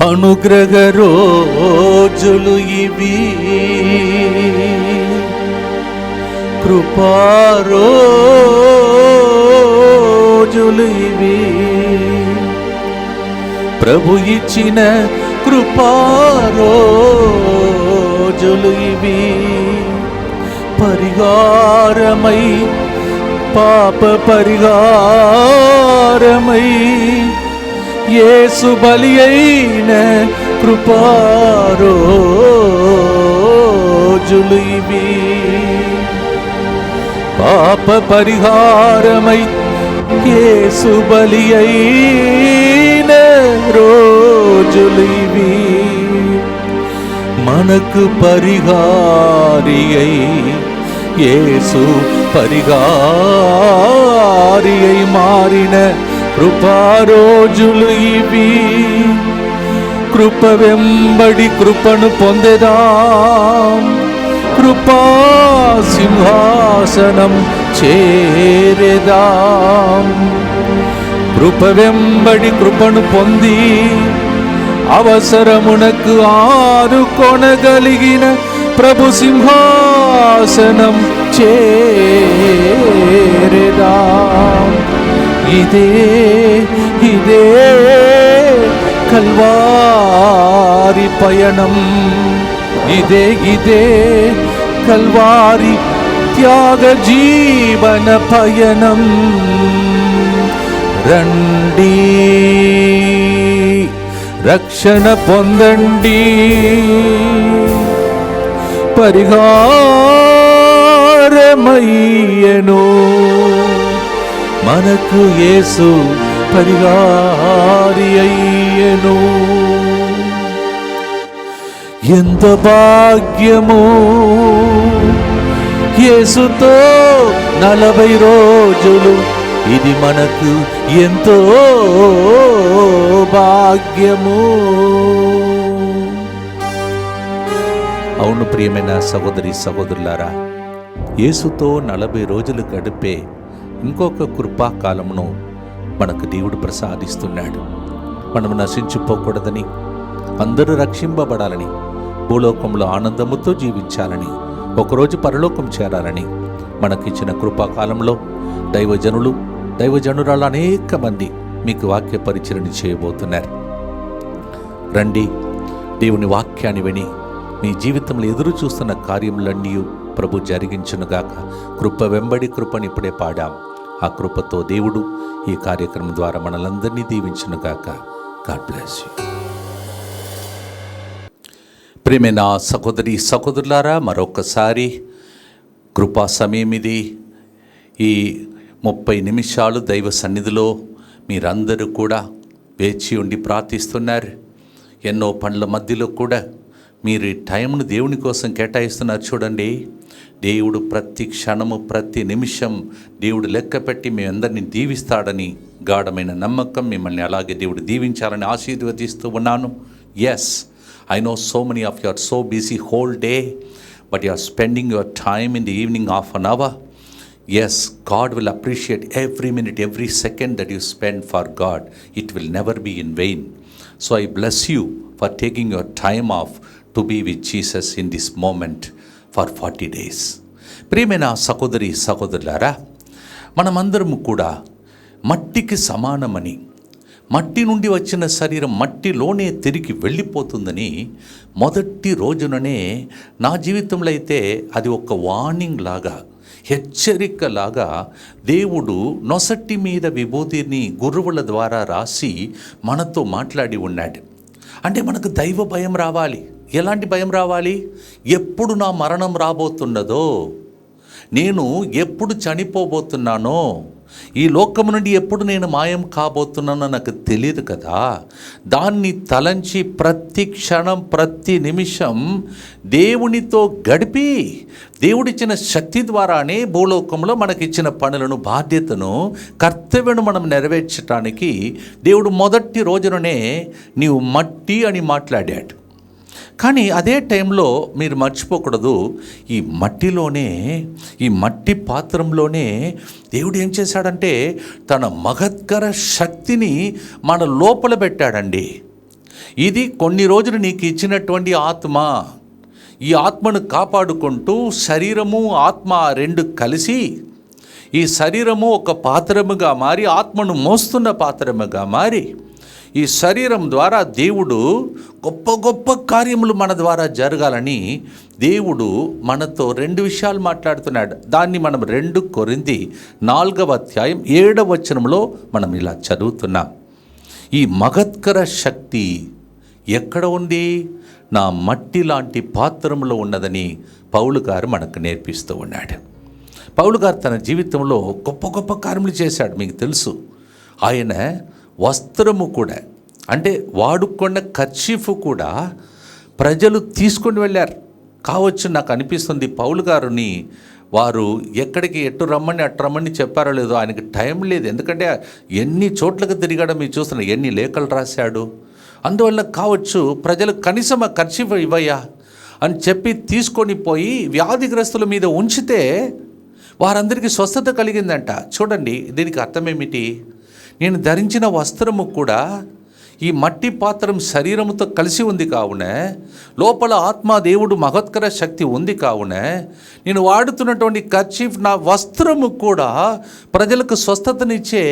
అనుగ్రహ రోజులు ఇవి, కృపా రోజులు ఇవి, ప్రభు ఇచ్చిన కృపా రోజులు ఇవి. పరిహారమై పాప పరిహారమై యేసు బలి అయిన కృపా రోజులు ఇవి. పాప పరిహారమై యేసు బలి అయిన రోజులు ఇవి. మనకు పరిహారి అయి యేసు పరిహారి అయి మారిన కృపా రోజులు ఇవి. కృప వెంబడి కృపను పొందెదాం, కృపా సింహాసనం చేరెదాం. కృప వెంబడి కృపను పొంది అవసరమునకు ఆనుకొనగలిగిన ప్రభు సింహాసనం చేరెదాం. ఇదే ఇదే కల్వారి పయనం, ఇదే ఇదే కల్వారి త్యాగ జీవన పయనం. రండి రక్షణ పొందండి, పరిహారమయ్యెను మనకు యేసు పరిహారి అయ్యెను. ఎంత భాగ్యము యేసుతో 40 రోజులు, ఇది మనకు ఎంతో భాగ్యము. అవును ప్రియమైన సహోదరి సహోదరులారా, యేసుతో 40 రోజులు గడిపే ఇంకొక కృపాకాలమును మనకు దేవుడు ప్రసాదిస్తున్నాడు. మనము నశించిపోకూడదని, అందరూ రక్షింపబడాలని, భూలోకంలో ఆనందముతో జీవించాలని, ఒకరోజు పరలోకం చేరాలని మనకిచ్చిన కృపాకాలంలో దైవజనురాలు అనేక మంది మీకు వాక్య పరిచరణ చేయబోతున్నారు. రండి, దేవుని వాక్యాన్ని విని మీ జీవితంలో ఎదురు చూస్తున్న కార్యములన్నీ ప్రభు జరిగించునుగాక. కృప వెంబడి కృపని ఇప్పుడే పాడాం. ఆ కృపతో దేవుడు ఈ కార్యక్రమం ద్వారా మనలందరినీ దీవించునుగాక. God bless you. ప్రియమైన సహోదరి సహోదరులారా, మరొకసారి కృపా సమయం ఇది. ఈ 30 నిమిషాలు దైవ సన్నిధిలో మీరందరూ కూడా వేచి ఉండి ప్రార్థిస్తున్నారు. ఎన్నో పనుల మధ్యలో కూడా మీరు ఈ టైంను దేవుని కోసం కేటాయిస్తున్నారు. చూడండి, దేవుడు ప్రతి క్షణము ప్రతి నిమిషం దేవుడు లెక్క పెట్టి మీ అందరినీ దీవిస్తాడని గాఢమైన నమ్మకం. మిమ్మల్ని అలాగే దేవుడు దీవించాలని ఆశీర్వదిస్తూ ఉన్నాను. Yes, I know so many of you are so busy whole day, but you are spending your time in the evening half an hour. Yes, God will appreciate every minute, every second that you spend for God. It will never be in vain. So I bless you for taking your time off to be with Jesus in this moment for 40 days. ప్రియమైన సహోదరి సహోదరులారా, మనమందరము కూడా మట్టికి సమానమని, మట్టి నుండి వచ్చిన శరీరం మట్టిలోనే తిరిగి వెళ్ళిపోతుందని మొదటి రోజుననే నా జీవితంలో అయితే అది ఒక వార్నింగ్ లాగా, హెచ్చరిక లాగా దేవుడు నొసటి మీద విభూతిని గురువుల ద్వారా రాసి మనతో మాట్లాడి ఉన్నాడు. అంటే మనకు దైవ భయం రావాలి. ఎలాంటి భయం రావాలి? ఎప్పుడు నా మరణం రాబోతున్నదో, నేను ఎప్పుడు చనిపోబోతున్నానో, ఈ లోకము నుండి ఎప్పుడు నేను మాయం కాబోతున్నానో నాకు తెలియదు కదా. దాన్ని తలంచి ప్రతి క్షణం ప్రతి నిమిషం దేవునితో గడిపి దేవుడిచ్చిన శక్తి ద్వారానే భూలోకంలో మనకిచ్చిన పనులను, బాధ్యతను, కర్తవ్యను మనం నెరవేర్చడానికి దేవుడు మొదటి రోజుననే నీవు మట్టి అని మాట్లాడాడు. కానీ అదే టైంలో మీరు మర్చిపోకూడదు, ఈ మట్టిలోనే, ఈ మట్టి పాత్రంలోనే దేవుడు ఏం చేశాడంటే తన మహత్కర శక్తిని మన లోపల పెట్టాడండి. ఇది కొన్ని రోజులు నీకు ఇచ్చినటువంటి ఆత్మ. ఈ ఆత్మను కాపాడుకుంటూ శరీరము ఆత్మ రెండు కలిసి ఈ శరీరము ఒక పాత్రముగా మారి ఆత్మను మోస్తున్న పాత్రముగా మారి ఈ శరీరం ద్వారా దేవుడు గొప్ప గొప్ప కార్యములు మన ద్వారా జరగాలని దేవుడు మనతో 2 విషయాలు మాట్లాడుతున్నాడు. దాన్ని మనం 2 కొరింథీ 4వ అధ్యాయం 7వ వచనంలో మనం ఇలా చదువుతున్నాం. ఈ మహత్కర శక్తి ఎక్కడ ఉంది? నా మట్టి లాంటి పాత్రములో ఉన్నదని పౌలు గారు మనకు నేర్పిస్తూ ఉన్నాడు. పౌలు గారు తన జీవితంలో గొప్ప గొప్ప కార్యములు చేశాడు. మీకు తెలుసు, ఆయన వస్త్రము కూడా, అంటే వాడుకున్న కర్చీఫ్ కూడా ప్రజలు తీసుకొని వెళ్ళారు కావచ్చు. నాకు అనిపిస్తుంది పౌలు గారిని వారు ఎక్కడికి ఎటు రమ్మని అటు రమ్మని చెప్పారో లేదో, ఆయనకి టైం లేదు. ఎందుకంటే ఎన్ని చోట్లకు తిరిగాడో మీరు చూస్తున్నారు, ఎన్ని లేఖలు రాశాడు. అందువల్ల కావచ్చు ప్రజలు కనీసం ఆ కర్చీఫ్ ఇవ్వయ్యా అని చెప్పి తీసుకొని పోయి వ్యాధిగ్రస్తుల మీద ఉంచితే వారందరికీ స్వస్థత కలిగిందంట. చూడండి, దీనికి అర్థమేమిటి? నేను ధరించిన వస్త్రము కూడా ఈ మట్టి పాత్రం శరీరముతో కలిసి ఉంది కావున, లోపల ఆత్మ దేవుడు మహత్కర శక్తి ఉంది కావున, నేను వాడుతున్నటువంటి కర్చీఫ్ నా వస్త్రము కూడా ప్రజలకు స్వస్థతనిచ్చే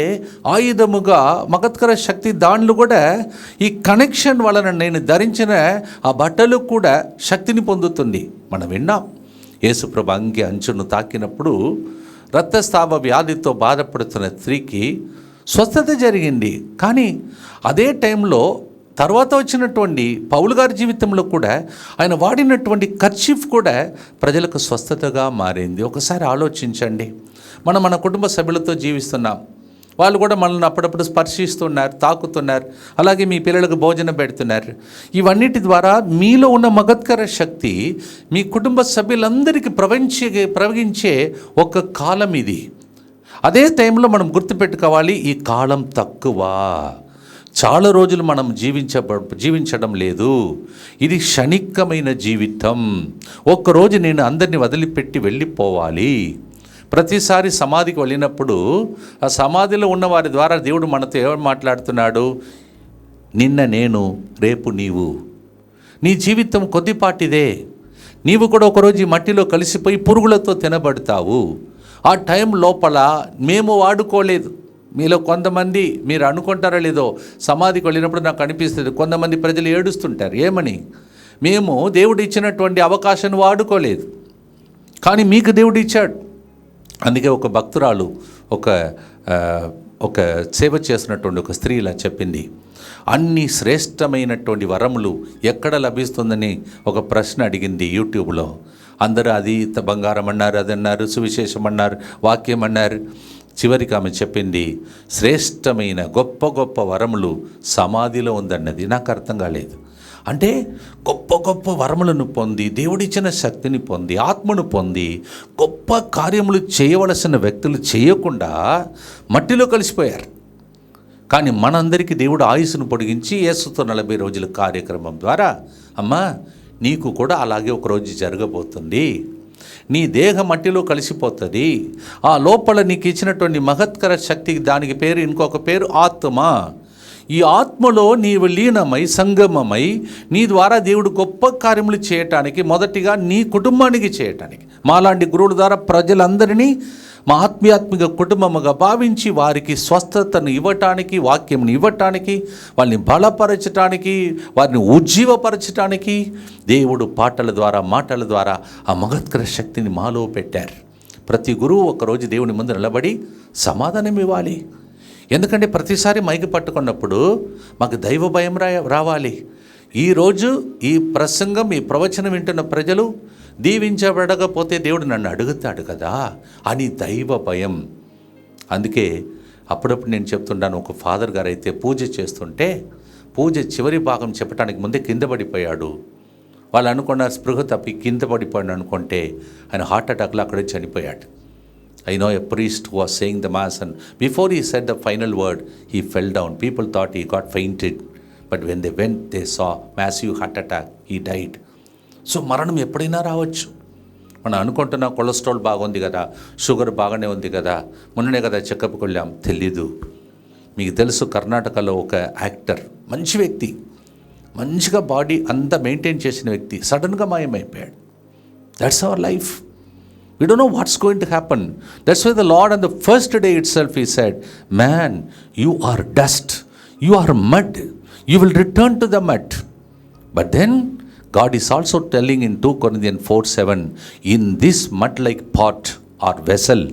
ఆయుధముగా మహత్కర శక్తి, దానిలో కూడా ఈ కనెక్షన్ వలన నేను ధరించిన ఆ బట్టలు కూడా శక్తిని పొందుతుంది. మనం విన్నాం, యేసుప్రభు అంగి అంచును తాకినప్పుడు రక్తస్రావ వ్యాధితో బాధపడుతున్న స్త్రీకి స్వస్థత జరిగింది. కానీ అదే టైంలో తర్వాత వచ్చినటువంటి పౌలు గారి జీవితంలో కూడా ఆయన వాడినటువంటి కర్చీఫ్ కూడా ప్రజలకు స్వస్థతగా మారింది. ఒకసారి ఆలోచించండి, మనం మన కుటుంబ సభ్యులతో జీవిస్తున్నాం, వాళ్ళు కూడా మనల్ని అప్పుడప్పుడు స్పర్శిస్తున్నారు, తాకుతున్నారు, అలాగే మీ పిల్లలకు భోజనం పెడుతున్నారు. ఇవన్నిటి ద్వారా మీలో ఉన్న మహత్కర శక్తి మీ కుటుంబ సభ్యులందరికీ ప్రవహించే ఒక కాలం ఇది. అదే టైంలో మనం గుర్తుపెట్టుకోవాలి, ఈ కాలం తక్కువ, చాలా రోజులు మనం జీవించడం లేదు. ఇది క్షణికమైన జీవితం. ఒక్కరోజు నేను అందరినీ వదిలిపెట్టి వెళ్ళిపోవాలి. ప్రతిసారి సమాధికి వెళ్ళినప్పుడు ఆ సమాధిలో ఉన్న వారి ద్వారా దేవుడు మనతో ఎవరు మాట్లాడుతున్నాడు? నిన్న నేను, రేపు నీవు. నీ జీవితం కొద్దిపాటిదే. నీవు కూడా ఒకరోజు ఈ మట్టిలో కలిసిపోయి పురుగులతో తినబడతావు. ఆ టైం లోపల మేము వాడుకోలేదు. మీలో కొంతమంది, మీరు అనుకుంటారో లేదో, సమాధికి వెళ్ళినప్పుడు నాకు అనిపిస్తుంది కొంతమంది ప్రజలు ఏడుస్తుంటారు. ఏమని? మేము దేవుడు ఇచ్చినటువంటి అవకాశాన్ని వాడుకోలేదు, కానీ మీకు దేవుడు ఇచ్చాడు. అందుకే ఒక భక్తురాలు ఒక సేవ చేసినటువంటి ఒక స్త్రీ ఇలా చెప్పింది, అన్ని శ్రేష్టమైనటువంటి వరములు ఎక్కడ లభిస్తుందని ఒక ప్రశ్న అడిగింది యూట్యూబ్లో. అందరూ అది బంగారం అన్నారు, అది అన్నారు, సువిశేషం అన్నారు, వాక్యం అన్నారు. చివరికి ఆమె చెప్పింది, శ్రేష్టమైన గొప్ప గొప్ప వరములు సమాధిలో ఉందన్నది. నాకు అర్థం కాలేదు. అంటే గొప్ప గొప్ప వరములను పొంది, దేవుడిచ్చిన శక్తిని పొంది, ఆత్మను పొంది గొప్ప కార్యములు చేయవలసిన వ్యక్తులు చేయకుండా మట్టిలో కలిసిపోయారు. కానీ మనందరికీ దేవుడు ఆయుస్సును పొడిగించి యేసుతో 40 రోజుల కార్యక్రమం ద్వారా, అమ్మా నీకు కూడా అలాగే ఒకరోజు జరగబోతుంది. నీ దేహం మట్టిలో కలిసిపోతుంది. ఆ లోపల నీకు ఇచ్చినటువంటి మహత్కర శక్తికి, దానికి పేరు, ఇంకొక పేరు ఆత్మ. ఈ ఆత్మలో నీవు లీనమై సంగమమై నీ ద్వారా దేవుడు గొప్ప కార్యములు చేయటానికి, మొదటిగా నీ కుటుంబానికి చేయటానికి, మాలాంటి గురువుల ద్వారా ప్రజలందరినీ మా ఆత్మీయాత్మిక కుటుంబముగా భావించి వారికి స్వస్థతను ఇవ్వటానికి, వాక్యంను ఇవ్వటానికి, వాళ్ళని బలపరచటానికి, వారిని ఉజ్జీవపరచటానికి దేవుడు పాటల ద్వారా, మాటల ద్వారా ఆ మహత్కర శక్తిని మాలో పెట్టారు. ప్రతి గురువు ఒకరోజు దేవుని ముందు నిలబడి సమాధానం ఇవ్వాలి. ఎందుకంటే ప్రతిసారి మైకి పట్టుకున్నప్పుడు మాకు దైవ భయం రావాలి. ఈరోజు ఈ ప్రసంగం, ఈ ప్రవచనం వింటున్న ప్రజలు దీవించబడకపోతే దేవుడు నన్ను అడుగుతాడు కదా అని దైవ భయం. అందుకే అప్పుడప్పుడు నేను చెప్తుంటాను, ఒక ఫాదర్ గారు అయితే పూజ చేస్తుంటే పూజ చివరి భాగం చెప్పడానికి ముందే కింద పడిపోయాడు. వాళ్ళు అనుకున్న స్పృహ తప్పి కింద పడిపోయాడు అనుకుంటే ఆయన హార్ట్ అటాక్లో అక్కడే చనిపోయాడు. I know a priest who was saying the mass, and before he said the final word, he fell down. People thought he got fainted, but when they went, they saw massive heart attack. He died. So మరణం ఎప్పుడైనా రావచ్చు. మనం అనుకుంటున్నాం cholesterol బాగుంది కదా, sugar బాగానే ఉంది కదా, మొన్ననే కదా చెకప్కి వెళ్ళాం. తెలీదు. మీకు తెలుసు, కర్ణాటకలో ఒక యాక్టర్, మంచి వ్యక్తి, మంచిగా బాడీ అంతా మెయింటైన్ చేసిన వ్యక్తి సడన్గా మాయమైపోయాడు. That's our life. We don't know what's going to happen. That's why the Lord on the first day itself He said, man, you are dust, you are mud, you will return to the mud. But then God is also telling in 2 Corinthians 4:7, in this mud-like pot or vessel,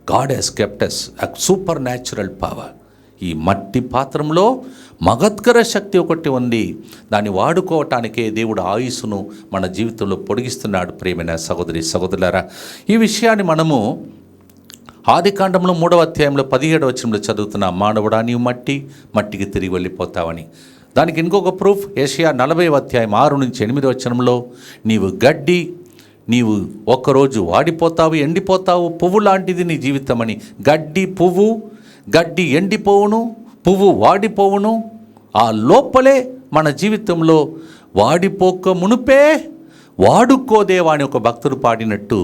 God has kept us a supernatural power. ఈ మట్టి పాత్రంలో మగత్కర శక్తి ఒకటి ఉంది. దాన్ని వాడుకోవటానికే దేవుడు ఆయుస్సును మన జీవితంలో పొడిగిస్తున్నాడు. ప్రియమైన సహోదరి సహోదరులారా, ఈ విషయాన్ని మనము ఆదికాండంలో 3వ అధ్యాయంలో 17వ వచనంలో చదువుతున్న, మానవుడా నీవు మట్టి, మట్టికి తిరిగి వెళ్ళిపోతావని. దానికి ఇంకొక ప్రూఫ్ యెషయా 40వ అధ్యాయం 6 నుంచి 8వ వచనంలో, నీవు గడ్డి, నీవు ఒక్కరోజు వాడిపోతావు, ఎండిపోతావు, పువ్వు లాంటిది నీ జీవితం అని. గడ్డి పువ్వు, గడ్డి ఎండిపోవును, పువ్వు వాడిపోవును. ఆ లోపలే మన జీవితంలో వాడిపోక మునుపే వాడుకోదేవా అని ఒక భక్తుడు పాడినట్టు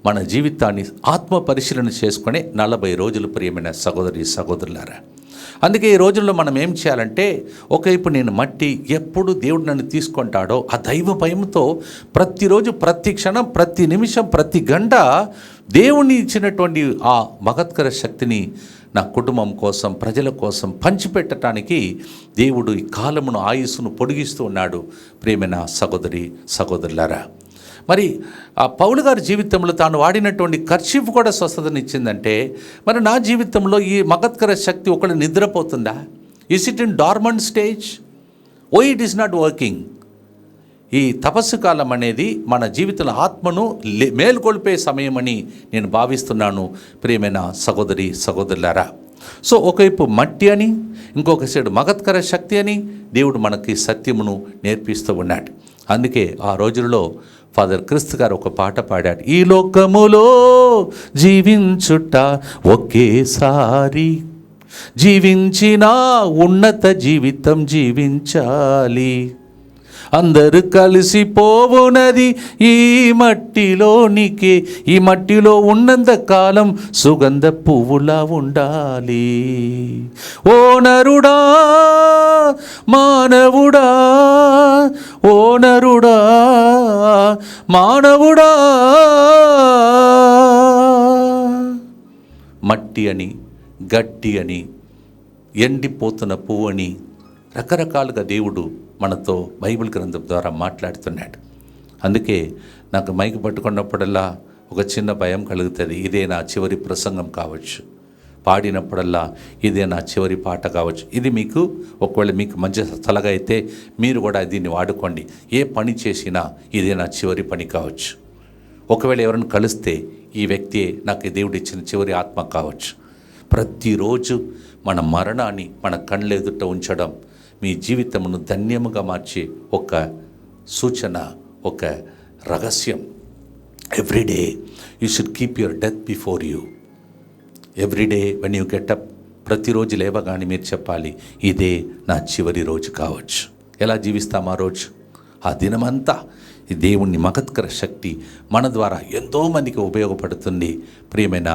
మన జీవితాన్ని ఆత్మ పరిశీలన చేసుకునే 40 రోజులు. ప్రియమైన సహోదరి సహోదరులారా, అందుకే ఈ రోజుల్లో మనం ఏం చేయాలంటే, ఒకవైపు నేను మట్టి, ఎప్పుడు దేవుడు నన్ను తీసుకుంటాడో ఆ దైవ భయంతో ప్రతిరోజు, ప్రతి క్షణం, ప్రతి నిమిషం, ప్రతి గంట దేవుని ఇచ్చినటువంటి ఆ మహత్కర శక్తిని నా కుటుంబం కోసం, ప్రజల కోసం పంచిపెట్టడానికి దేవుడు ఈ కాలమును, ఆయుస్సును పొడిగిస్తూ ఉన్నాడు. ప్రియమైన సహోదరి సహోదరులారా, మరి ఆ పౌలు గారి జీవితంలో తాను వాడినటువంటి కర్చీఫ్ కూడా స్వస్థతనిచ్చిందంటే, మరి నా జీవితంలో ఈ మగత్కర శక్తి ఒకటి నిద్రపోతుందా? Is it in dormant stage? Oh it is not working. ఈ తపస్సు కాలం అనేది మన జీవితంలో ఆత్మను మేల్కొల్పే సమయం అని నేను భావిస్తున్నాను. ప్రియమైన సహోదరి సహోదరులారా, సో ఒకవైపు మట్టి అని, ఇంకొక సైడు మగత్కర శక్తి అని దేవుడు మనకి సత్యమును నేర్పిస్తూ ఉన్నాడు. అందుకే ఆ రోజుల్లో ఫాదర్ క్రిస్తు గారు ఒక పాట పాడాడు, ఈ లోకములో జీవించుట ఒకేసారి, జీవించిన ఉన్నత జీవితం జీవించాలి, అందరూ కలిసిపోవునది ఈ మట్టిలోనికే, ఈ మట్టిలో ఉన్నంత కాలం సుగంధ పువ్వులా ఉండాలి. ఓ నరుడా మానవుడా, ఓ నరుడా మానవుడా, మట్టి అని, గడ్డి అని, ఎండిపోతున్న పువ్వు అని రకరకాలుగా దేవుడు మనతో బైబిల్ గ్రంథం ద్వారా మాట్లాడుతున్నాడు. అందుకే నాకు మైక్ పట్టుకున్నప్పుడల్లా ఒక చిన్న భయం కలుగుతుంది. ఇదే నా చివరి ప్రసంగం కావచ్చు, పాడినప్పుడల్లా ఇదే నా చివరి పాట కావచ్చు. ఇది మీకు ఒకవేళ మీకు మంచి సలహా అయితే మీరు కూడా దీన్ని వాడుకోండి. ఏ పని చేసినా ఇదే నా చివరి పని కావచ్చు. ఒకవేళ ఎవరైనా కలిస్తే ఈ వ్యక్తియే నాకు దేవుడు ఇచ్చిన చివరి ఆత్మ కావచ్చు. ప్రతిరోజు మన మరణాన్ని మన కళ్ళెదుట ఉంచడం మీ జీవితమును ధన్యముగా మార్చే ఒక సూచన, ఒక రహస్యం. Everyday you should keep your death before you. Everyday when you get up, ప్రతిరోజు లేవగానే మీరు చెప్పాలి, ఇదే నా చివరి రోజు కావచ్చు. ఎలా జీవిస్తాం ఆ రోజు? ఆ దినమంతా ఈ దేవుని మహత్కర శక్తి మన ద్వారా ఎంతోమందికి ఉపయోగపడుతుంది. ప్రియమైన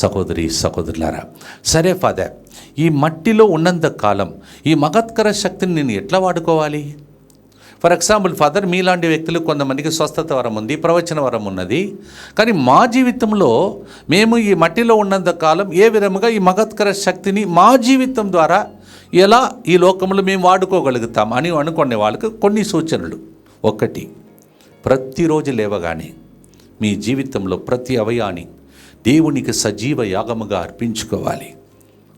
సహోదరి సహోదరులారా, సరే ఫాదర్, ఈ మట్టిలో ఉన్నంత కాలం ఈ మహత్కర శక్తిని నేను ఎట్లా వాడుకోవాలి? ఫర్ ఎగ్జాంపుల్ ఫాదర్, మీలాంటి వ్యక్తులు కొంతమందికి స్వస్థత వరం ఉంది, ప్రవచన వరం ఉన్నది. కానీ మా జీవితంలో మేము ఈ మట్టిలో ఉన్నంత కాలం ఏ విధముగా ఈ మహత్కర శక్తిని మా జీవితం ద్వారా ఎలా ఈ లోకంలో మేము వాడుకోగలుగుతాం అని అనుకునే వాళ్ళకి కొన్ని సూచనలు. ఒకటి, ప్రతిరోజు లేవగానే మీ జీవితంలో ప్రతి అవయాన్ని దేవునికి సజీవ యాగముగా అర్పించుకోవాలి.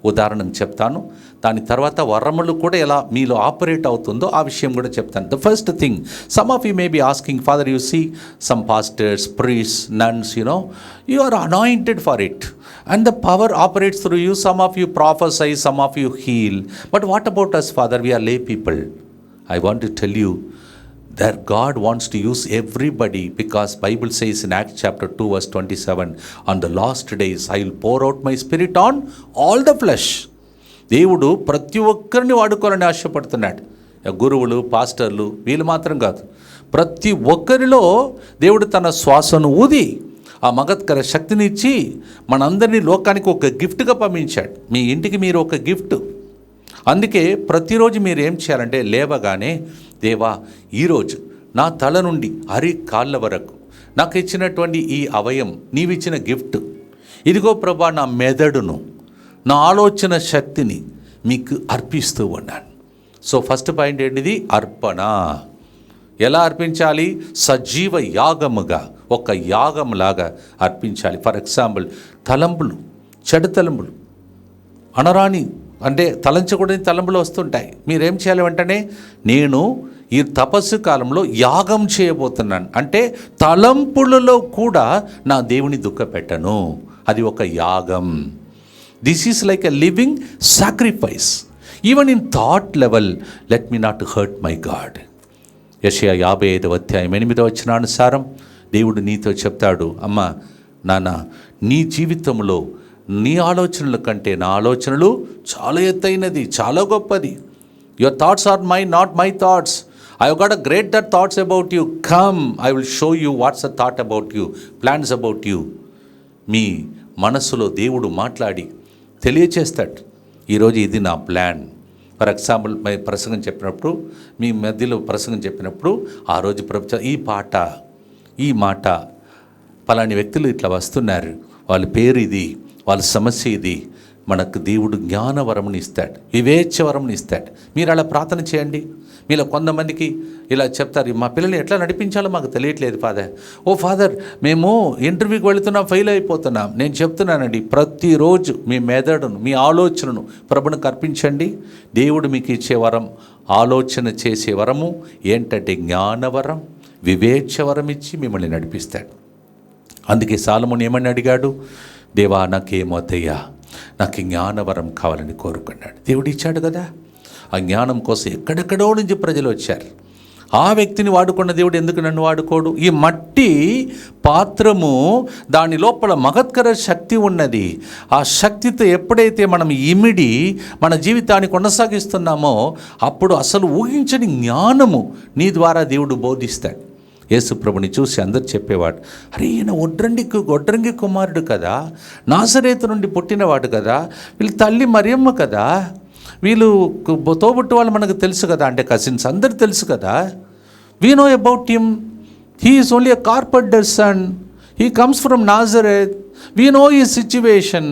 ఉదాహరణకు చెప్తాను, దాని తర్వాత వరములు కూడా ఎలా మీలో ఆపరేట్ అవుతుందో ఆ విషయం కూడా చెప్తాను. The first thing, some of you may be asking, father you see some pastors, priests, nuns, you are anointed for it and the power operates through you. Some of you prophesy, some of you heal. But what about us, Father? We are lay people. I want to tell you that God wants to use everybody, because Bible says in Acts chapter 2 verse 27, on the last days I will pour out my spirit on all the flesh. దేవుడు ప్రతి ఒక్కరిని వాడుకోవాలని ఆశపడుతున్నాడు. గురువులు, పాస్టర్లు వీళ్ళు మాత్రం కాదు, ప్రతి ఒక్కరిలో దేవుడు తన శ్వాసను ఊది ఆ మగత్కర శక్తిని ఇచ్చి మనందరినీ లోకానికి ఒక గిఫ్ట్గా పంపించాడు. మీ ఇంటికి మీరు ఒక గిఫ్ట్. అందుకే ప్రతిరోజు మీరు ఏం చేయాలంటే లేవగానే, దేవా ఈరోజు నా తల నుండి కాళ్ళ వరకు నాకు ఇచ్చినటువంటి ఈ అవయం నీవిచ్చిన గిఫ్ట్, ఇదిగో ప్రభా నా మెదడును, నా ఆలోచన శక్తిని మీకు అర్పిస్తూ ఉన్నాను. సో ఫస్ట్ పాయింట్ ఏంటిది? అర్పణ. ఎలా అర్పించాలి? సజీవ యాగముగా, ఒక యాగంలాగా అర్పించాలి. ఫర్ ఎగ్జాంపుల్, తలంపులు, చెడు తలంపులు, అనరాని అంటే తలంచకూడని తలంపులు వస్తుంటాయి. మీరేం చేయాలి? వెంటనే నేను ఈ తపస్సు కాలంలో యాగం చేయబోతున్నాను అంటే తలంపులలో కూడా నా దేవుని దుఃఖపెట్టను. అది ఒక యాగం. This is like a living sacrifice. Even in thought level, let me not hurt my God. యెషయా 55:8 దేవుడు నీతో చెప్తాడు, అమ్మా నాన్న, నీ జీవితంలో నీ ఆలోచనల కంటే నా ఆలోచనలు చాలా ఎత్తైనది, చాలా గొప్పది. Your thoughts are not my thoughts. I have got a greater thoughts about you. Come, I will show you what's a thought about you, plans about you. మీ మనసులో దేవుడు మాట్లాడి తెలియచేస్తాడు, ఈరోజు ఇది నా ప్లాన్. ఫర్ ఎగ్జాంపుల్, ప్రసంగం చెప్పినప్పుడు, మీ మధ్యలో ప్రసంగం చెప్పినప్పుడు ఆ రోజు ఈ పాట, ఈ మాట, పలాని వ్యక్తులు ఇట్లా వస్తున్నారు, వాళ్ళ పేరు ఇది, వాళ్ళ సమస్య ఇది. మనకు దేవుడు జ్ఞానవరముని ఇస్తాడు, వివేచవరముని ఇస్తాడు. మీరు అలా ప్రార్థన చేయండి. మీలో కొంతమందికి ఇలా చెప్తారు, మా పిల్లల్ని ఎట్లా నడిపించాలో మాకు తెలియట్లేదు ఫాదర్. ఓ ఫాదర్, మేము ఇంటర్వ్యూకి వెళుతున్నాం, ఫెయిల్ అయిపోతున్నాం. నేను చెప్తున్నానండి, ప్రతిరోజు మీ మెదడును, మీ ఆలోచనను ప్రభునికి అర్పించండి. దేవుడు మీకు ఇచ్చే వరం, ఆలోచన చేసే వరము ఏంటంటే జ్ఞానవరం, వివేచవరం ఇచ్చి మిమ్మల్ని నడిపిస్తాడు. అందుకే సొలొమోను ఏమని అడిగాడు? దేవా నాకేమొద్దయ్యా, నాకు జ్ఞానవరం కావాలని కోరుకున్నాడు. దేవుడు ఇచ్చాడు కదా. ఆ జ్ఞానం కోసం ఎక్కడెక్కడో నుంచి ప్రజలు వచ్చారు. ఆ వ్యక్తిని వాడుకున్న దేవుడు ఎందుకు నన్ను వాడుకోడు? ఈ మట్టి పాత్రము, దాని లోపల మహత్కర శక్తి ఉన్నది. ఆ శక్తితో ఎప్పుడైతే మనం ఇమిడి మన జీవితాన్ని కొనసాగిస్తున్నామో అప్పుడు అసలు ఊహించని జ్ఞానము నీ ద్వారా దేవుడు బోధిస్తాడు. యేసుప్రభుని చూసి అందరు చెప్పేవాడు, అరే ఈయన ఒడ్రంగి కుమారుడు కదా, నాజరేతు నుండి పుట్టినవాడు కదా, వీళ్ళు తల్లి మరియమ్మ కదా, వీళ్ళు తోబుట్టు వాళ్ళు మనకు తెలుసు కదా, అంటే కజిన్స్ అందరు తెలుసు కదా. We know about him, he is only a carpenter son, he comes from Nazareth, we know his situation,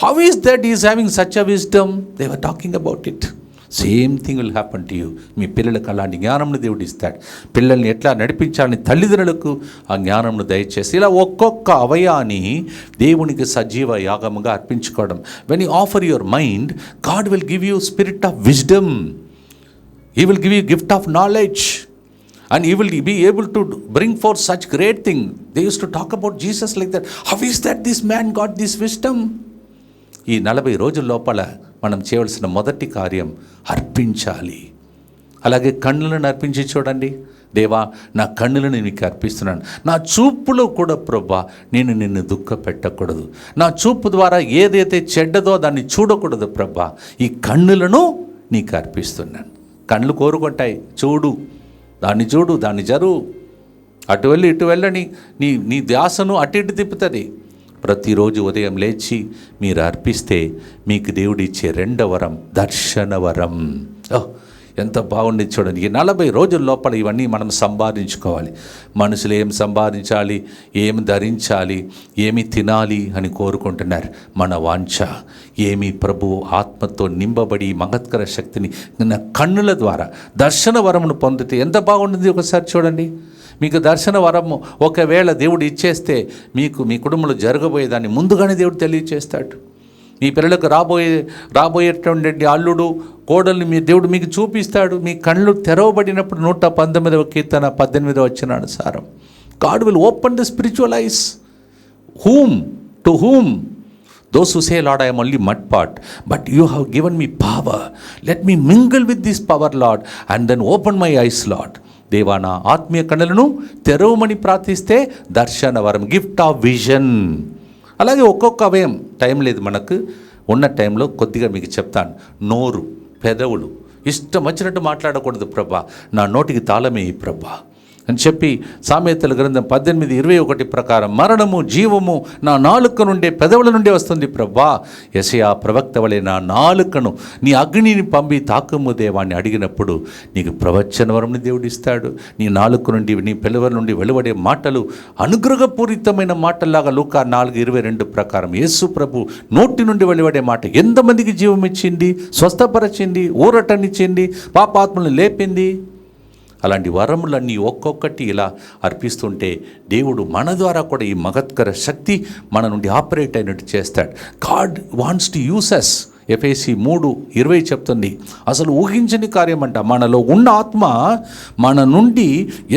how is that he is having such a wisdom. They were talking about it. Same thing will happen to you. మీ పిల్లలకు అలాంటి జ్ఞానంను దేవుడు ఇస్తాడు. పిల్లల్ని ఎట్లా నడిపించాలని తల్లిదండ్రులకు ఆ జ్ఞానంను దయచేసి ఇలా ఒక్కొక్క అవయాన్ని దేవునికి సజీవ యాగముగా అర్పించుకోవడం. When you offer your mind, God will give you spirit of wisdom, he will give you gift of knowledge, and he will be able to bring forth such great thing. They used to talk about Jesus like that. How is that this man got this wisdom? ఈ 40 రోజుల లోపల మనం చేయవలసిన మొదటి కార్యం అర్పించాలి. అలాగే కన్నులను అర్పించి చూడండి. దేవా, నా కన్నులను నీకు అర్పిస్తున్నాను. నా చూపులో కూడా ప్రభా నేను నిన్ను దుఃఖ పెట్టకూడదు. నా చూపు ద్వారా ఏదైతే చెడ్డదో దాన్ని చూడకూడదు ప్రభా. ఈ కన్నులను నీకు అర్పిస్తున్నాను. కళ్ళు కోరుకుంటాయి, చూడు, దాన్ని చూడు, దాన్ని జరువు, అటు వెళ్ళి ఇటు వెళ్ళని నీ ధ్యాసను అటు ఇటు తిప్పుతుంది. ప్రతిరోజు ఉదయం లేచి మీరు అర్పిస్తే మీకు దేవుడు ఇచ్చే రెండవ వరం దర్శనవరం. ఎంత బాగుంది చూడండి. ఈ 40 రోజుల లోపల ఇవన్నీ మనం సంపాదించుకోవాలి. మనుషులు ఏం సంపాదించాలి, ఏం ధరించాలి, ఏమి తినాలి అని కోరుకుంటున్నారు. మన వాంఛ ఏమి ప్రభువు ఆత్మతో నింపబడి మహత్కర శక్తిని కన్నుల ద్వారా దర్శన వరమును పొందితే ఎంత బాగుంటుంది. ఒకసారి చూడండి. మీకు దర్శన వరము ఒకవేళ దేవుడు ఇచ్చేస్తే మీకు మీ కుటుంబంలో జరగబోయేదాన్ని ముందుగానే దేవుడు తెలియచేస్తాడు. మీ పిల్లలకు రాబోయేటువంటి అల్లుడు కోడల్ని మీ దేవుడు మీకు చూపిస్తాడు. మీ కళ్ళు తెరవబడినప్పుడు 119వ కీర్తన 18వ వచనానుసారం God will open the spiritual eyes. To whom? Those who say, Lord, I am only mud pot, but you have given me power. Let me mingle with this power, Lord, and then open my eyes, Lord. దేవా, నా ఆత్మీయ కన్నులను తెరవమని ప్రార్థిస్తే దర్శన వరం, gift of vision. అలాగే ఒక్కొక్క అవయం, time లేదు మనకు, ఉన్న టైంలో కొద్దిగా మీకు చెప్తాను. నోరు, పెదవులు ఇష్టం వచ్చినట్టు మాట్లాడకూడదు ప్రభా. నా నోటికి తాళమే ప్రభా. అని చెప్పి సామెతల గ్రంథం 18:21 ప్రకారం మరణము జీవము నా నాలుక నుండే పెదవుల నుండే వస్తుంది ప్రభా. యెషయా ప్రవక్త వలె నా నాలుకను నీ అగ్నిని పంపి తాకుము దేవాన్ని అడిగినప్పుడు నీకు ప్రవచన వరంని దేవుడు ఇస్తాడు. నీ నాలుక నుండి నీ పెదవుల నుండి వెలువడే మాటలు అనుగ్రహపూరితమైన మాటల్లాగా లూకా 4:22 ప్రకారం యేసు ప్రభు నోటి నుండి వెలువడే మాట ఎంతమందికి జీవం ఇచ్చింది, స్వస్థపరచింది, ఊరటనిచ్చింది, పాపాత్మలను లేపింది. అలాంటి వరములన్నీ ఒక్కొక్కటి ఇలా అర్పిస్తుంటే దేవుడు మన ద్వారా కూడా ఈ మహత్కర శక్తి మన నుండి ఆపరేట్ అయినట్టు చేస్తాడు. God wants to use us. ఎఫెసీ 3:20 చెప్తుంది. అసలు ఊహించని కార్యం అంట. మనలో ఉన్న ఆత్మ మన నుండి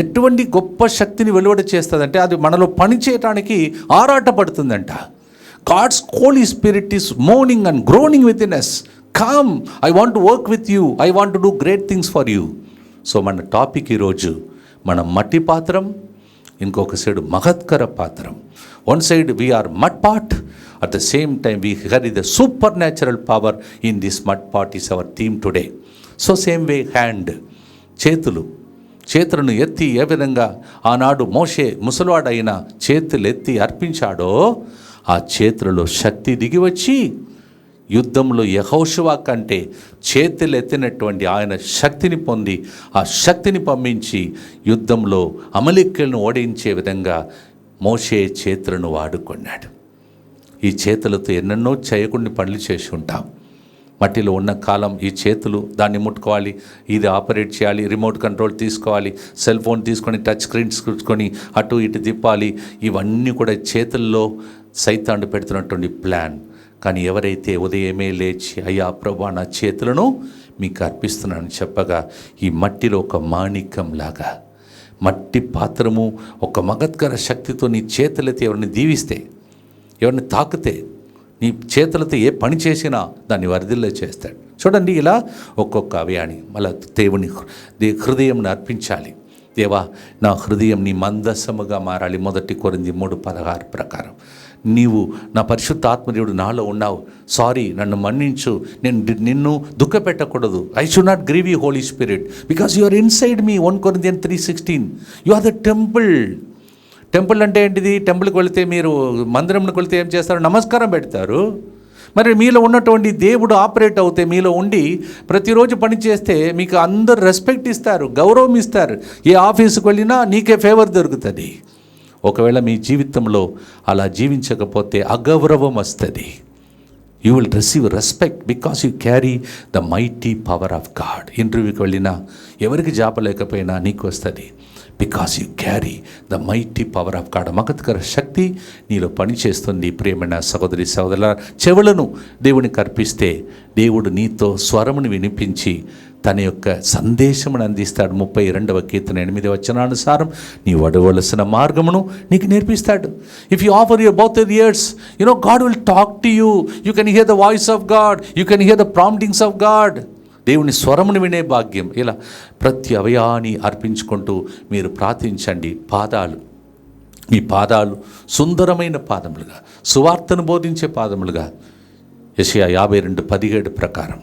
ఎటువంటి గొప్ప శక్తిని వెలువడ చేస్తుందంటే అది మనలో పనిచేయటానికి ఆరాటపడుతుందంట. God's holy spirit is mourning and groaning within us. Come, I want to work with you, I want to do great things for you. So మన టాపిక్ ఈరోజు మన మట్టి పాత్రం, ఇంకొక సైడ్ మహత్కర పాత్రం. One side we are mud pot, at the same time we carry the supernatural power in this mud pot is our theme today. So same way hand, చేతులను ఎత్తి ఏ విధంగా ఆనాడు మోషే ముసలివాడైన చేతులు ఎత్తి అర్పించాడో ఆ చేతులలో శక్తి దిగి వచ్చి యుద్ధంలో యెహోషువ కంటే చేతులు ఎత్తినటువంటి ఆయన శక్తిని పొంది ఆ శక్తిని పంపించి యుద్ధంలో అమలిక్కలను ఓడించే విధంగా మోషే చేతులను వాడుకున్నాడు. ఈ చేతులతో ఎన్నెన్నో చేయకుండా పనులు చేసి ఉంటాం. మట్టిలో ఉన్న కాలం ఈ చేతులు దాన్ని ముట్టుకోవాలి, ఇది ఆపరేట్ చేయాలి, రిమోట్ కంట్రోల్ తీసుకోవాలి, సెల్ ఫోన్ తీసుకొని టచ్ స్క్రీన్స్ తీసుకొని అటు ఇటు తిప్పాలి. ఇవన్నీ కూడా చేతుల్లో సైతాను పెడుతున్నటువంటి ప్లాన్. కానీ ఎవరైతే ఉదయమే లేచి అయ్యా ప్రభా నా చేతులను మీకు అర్పిస్తున్నానని చెప్పగా ఈ మట్టిలో ఒక మాణిక్యంలాగా మట్టి పాత్రము ఒక మగత్కర శక్తితో నీ చేతులైతే ఎవరిని దీవిస్తే, ఎవరిని తాకితే, నీ చేతులతో ఏ పని చేసినా దాన్ని వరదిల్లో చేస్తాడు. చూడండి, ఇలా ఒక్కొక్క అవయాన్ని మళ్ళా దేవుని హృదయంను అర్పించాలి. దేవా నా హృదయం నీ మందసముగా మారాలి. 1 కొరింథీ 3:16 ప్రకారం నీవు నా పరిశుద్ధాత్మదేవుడు నాలో ఉన్నావు, సారీ నన్ను మన్నించు, నేను నిన్ను దుఃఖపెట్టకూడదు. I should not grieve you holy spirit because you are inside me. 1 Corinthians 3:16 you are the temple. Temple అంటే ఏంటిది? టెంపుల్కి వెళితే మీరు మందిరంకి వెళితే ఏం చేస్తారు? నమస్కారం పెడతారు. మరి మీలో ఉన్నటువంటి దేవుడు ఆపరేట్ అవుతే, మీలో ఉండి ప్రతిరోజు పని చేస్తే మీకు అందరు రెస్పెక్ట్ ఇస్తారు, గౌరవం ఇస్తారు. ఏ ఆఫీసుకు వెళ్ళినా నీకే ఫేవర్ దొరుకుతుంది. ఒకవేళ మీ జీవితంలో అలా జీవించకపోతే అగౌరవం వస్తుంది. You will receive respect because you carry the mighty power of God. ఇంటర్వ్యూకి వెళ్ళినా ఎవరికి జాబ్ లేకపోయినా నీకు వస్తుంది. Because you carry the mighty power of God. మగత్కర శక్తి నీలో పనిచేస్తుంది. ప్రియమైన సహోదరి సహోదరుల, చెవులను దేవునికి అర్పిస్తే దేవుడు నీతో స్వరమును వినిపించి తన యొక్క సందేశమును అందిస్తాడు. 32వ కీర్తన 8వ వచనానుసారం నీ వడవలసిన మార్గమును నీకు నేర్పిస్తాడు. If you offer your both your ears, you know God will talk to you. You can hear the voice of God, you can hear the promptings of God. దేవుని స్వరమును వినే భాగ్యం. ఇలా ప్రతి అవయాన్ని అర్పించుకుంటూ మీరు ప్రార్థించండి. మీ పాదాలు సుందరమైన పాదములుగా, సువార్తను బోధించే పాదములుగా యెషయా 52:17 ప్రకారం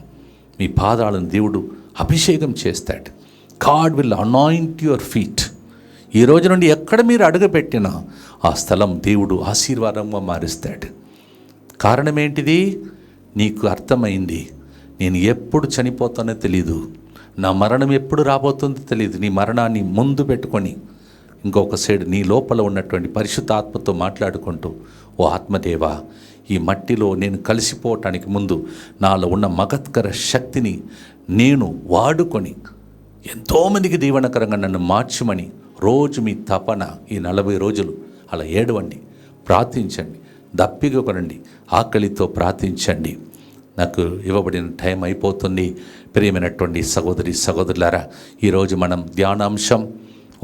మీ పాదాలను దేవుడు అభిషేకం చేస్తాడు. God will anoint your feet. ఈ రోజు నుండి ఎక్కడ మీరు అడుగుపెట్టినా ఆ స్థలం దేవుడు ఆశీర్వాదంగా మారుస్తాడు. కారణం ఏంటిది? నీకు అర్థమైంది, నేను ఎప్పుడు చనిపోతానో తెలీదు, నా మరణం ఎప్పుడు రాబోతుందో తెలియదు. నీ మరణాన్ని ముందు పెట్టుకొని ఇంకొక సైడ్ నీ లోపల ఉన్నటువంటి పరిశుద్ధాత్మతో మాట్లాడుకుంటూ, ఓ ఆత్మదేవా, ఈ మట్టిలో నేను కలిసిపోవటానికి ముందు నాలో ఉన్న మగత్కర శక్తిని నేను వాడుకొని ఎంతోమందికి దీవెనకరంగా నన్ను మార్చమని రోజు మీ తపన ఈ 40 రోజులు అలా ఏడవండి, ప్రార్థించండి, దప్పిక కొనండి, ఆకలితో ప్రార్థించండి. నాకు ఇవ్వబడిన టైం అయిపోతుంది. ప్రియమైనటువంటి సహోదరి సహోదరులారా, ఈరోజు మనం ధ్యానాంశం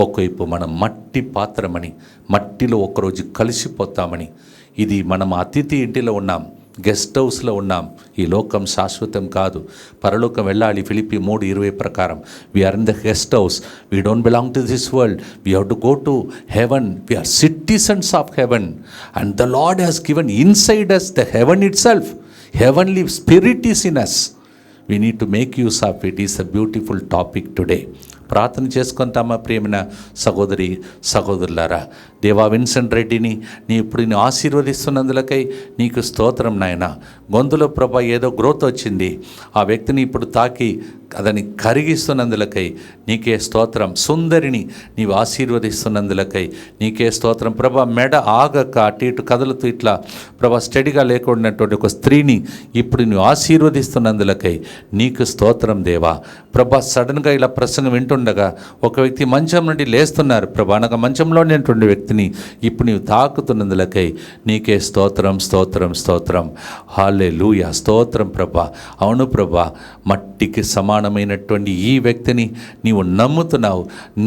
ఒకవైపు మనం మట్టి పాత్రమని, మట్టిలో ఒకరోజు కలిసిపోతామని. ఇది మనం అతిథి ఇంటిలో ఉన్నాం, గెస్ట్ హౌస్లో ఉన్నాం. ఈ లోకం శాశ్వతం కాదు, పరలోకం వెళ్ళాలి. ఫిలిప్పీ 3:20 ప్రకారం we're in the guest house, we don't belong to this world, we have to go to heaven, we're citizens of heaven and the lord has given inside us the heaven itself. Heavenly Spirit is in us. We need to make use of it. It's a beautiful topic today. ప్రార్థన చేసుకుంటామా ప్రియమైన సహోదరి సహోదరులారా. దేవా Vincent రెడ్డిని ఇప్పుడు నీ ఆశీర్వదిస్తున్నందులకై నీకు స్తోత్రం నాయన. గొంతులో ప్రభా ఏదో గ్రోత్ వచ్చింది, ఆ వ్యక్తిని ఇప్పుడు తాకి అదని కరిగిస్తున్నందులకై నీకే స్తోత్రం. సుందరిని నీవు ఆశీర్వదిస్తున్నందులకై నీకే స్తోత్రం ప్రభా. మెడ ఆగక అటు ఇటు కదులుతూ ఇట్లా ప్రభా స్టడీగా లేకున్నటువంటి ఒక స్త్రీని ఇప్పుడు నువ్వు ఆశీర్వదిస్తున్నందులకై నీకు స్తోత్రం దేవా. ప్రభా సడన్గా ఇలా ప్రసంగం వింటుండగా ఒక వ్యక్తి మంచం నుండి లేస్తున్నారు ప్రభా, అనగా మంచంలో ఉన్నటువంటి వ్యక్తిని ఇప్పుడు నీవు తాకుతున్నందులకై నీకే స్తోత్రం స్తోత్రం స్తోత్రం. హల్లెలూయా, స్తోత్రం ప్రభా. అవును ప్రభా, మట్టికి సమానమైనటువంటి ఈ వ్యక్తిని నీవు నమ్ముతున్నావు.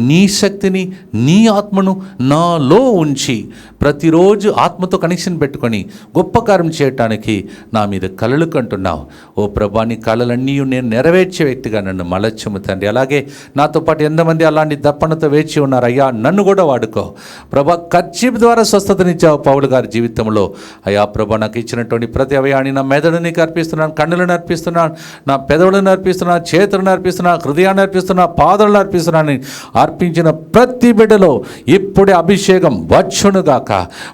నీ శక్తిని నీ ఆత్మను నాలో ఉంచి ప్రతిరోజు ఆత్మతో కనెక్షన్ పెట్టుకొని గొప్ప కార్యం చేయటానికి నా మీద కలలు కంటున్నావు. ఓ ప్రభా, నీ కలలన్నీ నేను నెరవేర్చే వ్యక్తిగా నన్ను మలచము తండ్రి. అలాగే నాతో పాటు ఎంతమంది అలాంటి దప్పనతో వేచి ఉన్నారు అయ్యా, నన్ను కూడా వాడుకో ప్రభా. కర్చీప్ ద్వారా స్వస్థతనిచ్చావు పౌలు గారి జీవితంలో. అయ్యా ప్రభా, నాకు ఇచ్చినటువంటి ప్రతి అవయాన్ని నా మెదడుని అర్పిస్తున్నాను, కన్నులను అర్పిస్తున్నాను, నా పెదవులను అర్పిస్తున్నాను, చేతులను అర్పిస్తున్నాను, హృదయాన్ని అర్పిస్తున్నా, పాదలను అర్పిస్తున్నాను. అర్పించిన ప్రతి బిడ్డలో ఇప్పుడే అభిషేకం వచ్చునుగాక.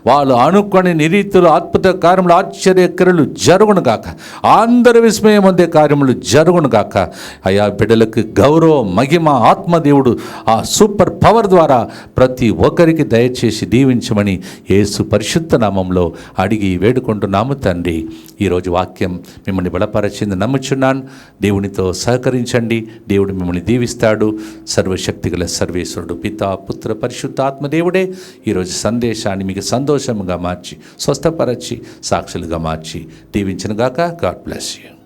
వాళ్ళు అనుకొని నిరీతులు అద్భుత కార్యములు ఆశ్చర్యక్రియలు జరుగునుగాక. అందరి విస్మయం అందే కార్యములు జరుగునుగాక. అయా బిడ్డలకు గౌరవం మహిమ ఆత్మదేవుడు ఆ సూపర్ పవర్ ద్వారా ప్రతి ఒక్కరికి దయచేసి దీవించమని యేసు పరిశుద్ధ నామంలో అడిగి వేడుకుంటున్నాము తండ్రి. ఈరోజు వాక్యం మిమ్మల్ని బలపరిచింది నమ్ముచున్నాను. దేవునితో సహకరించండి, దేవుడు మిమ్మల్ని దీవిస్తాడు. సర్వశక్తిగల సర్వేశ్వరుడు పితా పుత్ర పరిశుద్ధాత్మ దేవుడే ఈరోజు సందేశాన్ని మీకు సంతోషంగా మార్చి స్వస్థపరచి సాక్షులుగా మార్చి దీవించునుగాక. God bless you.